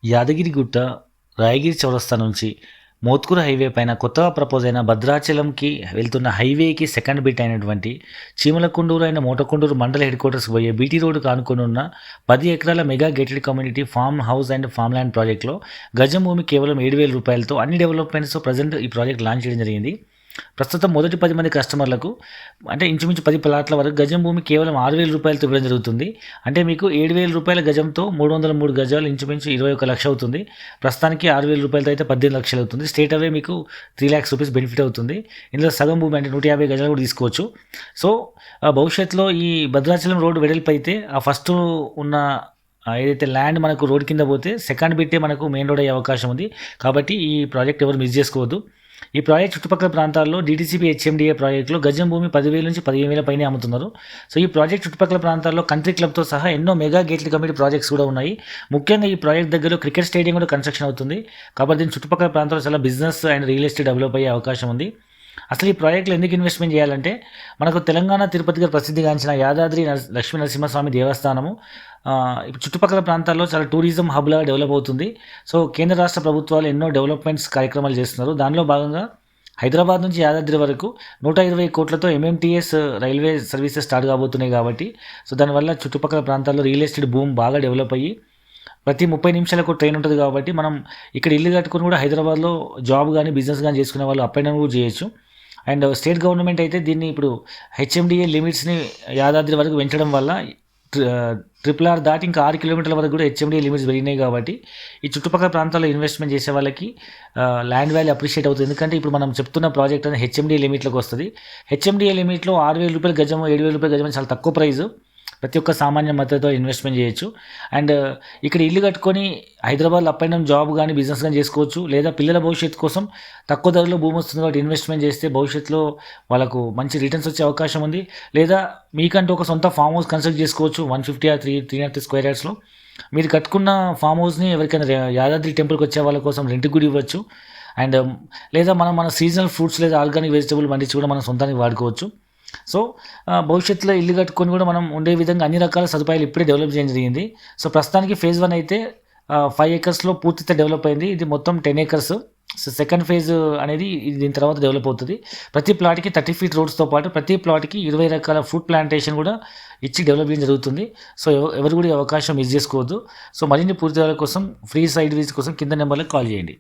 యాదగిరిగుట్ట, రాయగిరి చౌరస్తా నుంచి మోత్కూరు హైవే పైన కొత్తగా ప్రపోజ్ అయిన భద్రాచలంకి వెళ్తున్న హైవేకి సెకండ్ బిట్ అయినటువంటి చీమలకుండూరు అయిన మోటకొండూరు మండల హెడ్ క్వార్టర్స్కి పోయే బీటీ రోడ్డుకు ఆనుకుని ఉన్న 10 ఎకరాల mega gated community farm house and farm land ప్రాజెక్ట్లో గజం భూమి కేవలం 7,000 రూపాయలతో అన్ని డెవలప్మెంట్స్ ప్రజెంట్ ఈ ప్రాజెక్ట్ లాంచ్ చేయడం జరిగింది. ప్రస్తుతం మొదటి 10 మంది కస్టమర్లకు అంటే ఇంచుమించు 10 ప్లాట్ల వరకు గజం భూమి కేవలం 6,000 రూపాయలతో ఇవ్వడం జరుగుతుంది. అంటే మీకు 7,000 రూపాయల గజంతో 303 గజాలు ఇంచుమించు 21 లక్ష అవుతుంది. ప్రస్తుతానికి 6,000 రూపాయలతో అయితే 18 లక్షలు అవుతుంది. స్టేట్ అవే మీకు 3 lakhs రూపీస్ బెనిఫిట్ అవుతుంది. ఇందులో సగం భూమి అంటే 150 గజాలు కూడా తీసుకోవచ్చు. సో భవిష్యత్తులో ఈ భద్రాచలం రోడ్డు వెడల్పు అయితే ఆ ఫస్ట్ ఉన్న ఏదైతే ల్యాండ్ మనకు రోడ్ కింద పోతే సెకండ్ బిట్టే మనకు మెయిన్ రోడ్ అయ్యే అవకాశం ఉంది. కాబట్టి ఈ ప్రాజెక్ట్ ఎవరు మిస్ చేసుకోవద్దు. ఈ ప్రాజెక్ట్ చుట్టుపక్కల ప్రాంతాల్లో డీటీసీపీ హెచ్ఎండిఏ ప్రాజెక్టులో గజం భూమి 10,000 నుంచి 15,000 పైనే అమ్ముతున్నారు. సో ఈ ప్రాజెక్ట్ చుట్టుపక్కల ప్రాంతాల్లో కంట్రీ క్లబ్తో సహా ఎన్నో మెగా గేటెడ్ కమ్యూనిటీ ప్రాజెక్ట్స్ కూడా ఉన్నాయి. ముఖ్యంగా ఈ ప్రాజెక్ట్ దగ్గర క్రికెట్ స్టేడియం కూడా కన్స్ట్రక్షన్ అవుతుంది. కాబట్టి దీని చుట్టుపక్కల ప్రాంతాల్లో చాలా business and real estate develop అయ్యే అవకాశం ఉంది. అసలు ఈ ప్రాజెక్టులో ఎందుకు ఇన్వెస్ట్మెంట్ చేయాలంటే మనకు తెలంగాణ తిరుపతిగా ప్రసిద్ధిగాంచిన యాదాద్రి లక్ష్మీ నరసింహస్వామి దేవస్థానము ఇప్పుడు చుట్టుపక్కల ప్రాంతాల్లో చాలా టూరిజం హబ్లా డెవలప్ అవుతుంది. సో కేంద్ర రాష్ట్ర ప్రభుత్వాలు ఎన్నో డెవలప్మెంట్స్ కార్యక్రమాలు చేస్తున్నారు. దానిలో భాగంగా హైదరాబాద్ నుంచి యాదాద్రి వరకు 120 కోట్లతో ఎంఎంటీఎస్ రైల్వే సర్వీసెస్ స్టార్ట్ కాబోతున్నాయి. కాబట్టి సో దానివల్ల చుట్టుపక్కల ప్రాంతాల్లో రియల్ ఎస్టేట్ భూమి బాగా డెవలప్ అయ్యి ప్రతి 30 నిమిషాలకు ట్రైన్ ఉంటుంది. కాబట్టి మనం ఇక్కడ ఇల్లు కట్టుకుని కూడా హైదరాబాద్లో జాబ్ కానీ బిజినెస్ కానీ చేసుకునే వాళ్ళు అప్ అండ్ డౌన్ కూడా చేయొచ్చు. అండ్ స్టేట్ గవర్నమెంట్ అయితే దీన్ని ఇప్పుడు హెచ్ఎండిఏ లిమిట్స్ని యాదాద్రి వరకు పెంచడం వల్ల RRR దాటి ఇంకా 6 కిలోమీటర్ల వరకు కూడా హెచ్ఎండిఏ లిమిట్స్ పెరిగినాయి. కాబట్టి ఈ చుట్టుపక్కల ప్రాంతాల్లో ఇన్వెస్ట్మెంట్ చేసే వాళ్ళకి ల్యాండ్ వాల్యూ అప్రిషియేట్ అవుతుంది. ఎందుకంటే ఇప్పుడు మనం చెప్తున్న ప్రాజెక్ట్ అనేది హెచ్ఎండిఏ లిమిట్లోకి వస్తుంది. హెచ్ఎండిఏ లిమిట్లో 6,000 రూపాయల గజము 7,000 రూపాయల గజం చాలా తక్కువ ప్రైస్. ప్రతి ఒక్క సామాన్య మద్దతుతో ఇన్వెస్ట్మెంట్ చేయొచ్చు. అండ్ ఇక్కడ ఇల్లు కట్టుకొని హైదరాబాద్లో అప్ అండ్ డౌన్ జాబ్ కానీ బిజినెస్ కానీ చేసుకోవచ్చు. లేదా పిల్లల భవిష్యత్తు కోసం తక్కువ ధరలో భూమి వస్తుంది కాబట్టి ఇన్వెస్ట్మెంట్ చేస్తే భవిష్యత్తులో వాళ్ళకు మంచి రిటర్న్స్ వచ్చే అవకాశం ఉంది. లేదా మీకంటూ ఒక సొంత ఫామ్ హౌస్ కన్స్ట్రక్ట్ చేసుకోవచ్చు 150 or 300 స్క్వేర్ యార్డ్స్లో. మీరు కట్టుకున్న ఫామ్ హౌస్ని ఎవరికైనా యాదాద్రి టెంపుల్కి వచ్చే వాళ్ళ కోసం రెంట్కి కూడా ఇవ్వచ్చు. అండ్ లేదా మన సీజనల్ ఫ్రూట్స్ లేదా ఆర్గానిక్ వెజిటబుల్ పండించి కూడా మనం సొంతానికి వాడుకోవచ్చు. సో భవిష్యత్తులో ఇల్లు కట్టుకొని కూడా మనం ఉండే విధంగా అన్ని రకాల సదుపాయాలు ఇప్పుడే డెవలప్ చేయడం జరిగింది. సో ప్రస్తుతానికి ఫేజ్ 1 అయితే 5 acresలో పూర్తిగా డెవలప్ అయింది. ఇది మొత్తం 10 acres. సో సెకండ్ ఫేజ్ అనేది దీని తర్వాత డెవలప్ అవుతుంది. ప్రతి ప్లాట్కి 30 feet రోడ్స్తో పాటు ప్రతి ప్లాట్కి 20 రకాల ఫుడ్ ప్లాంటేషన్ కూడా ఇచ్చి డెవలప్ చేయడం జరుగుతుంది. సో ఎవరు కూడా ఈ అవకాశం మిస్ చేసుకోవద్దు. సో మరిన్ని పూర్తి కోసం ఫ్రీ సైట్ విజిట్ కోసం కింద నెంబర్లకు కాల్ చేయండి.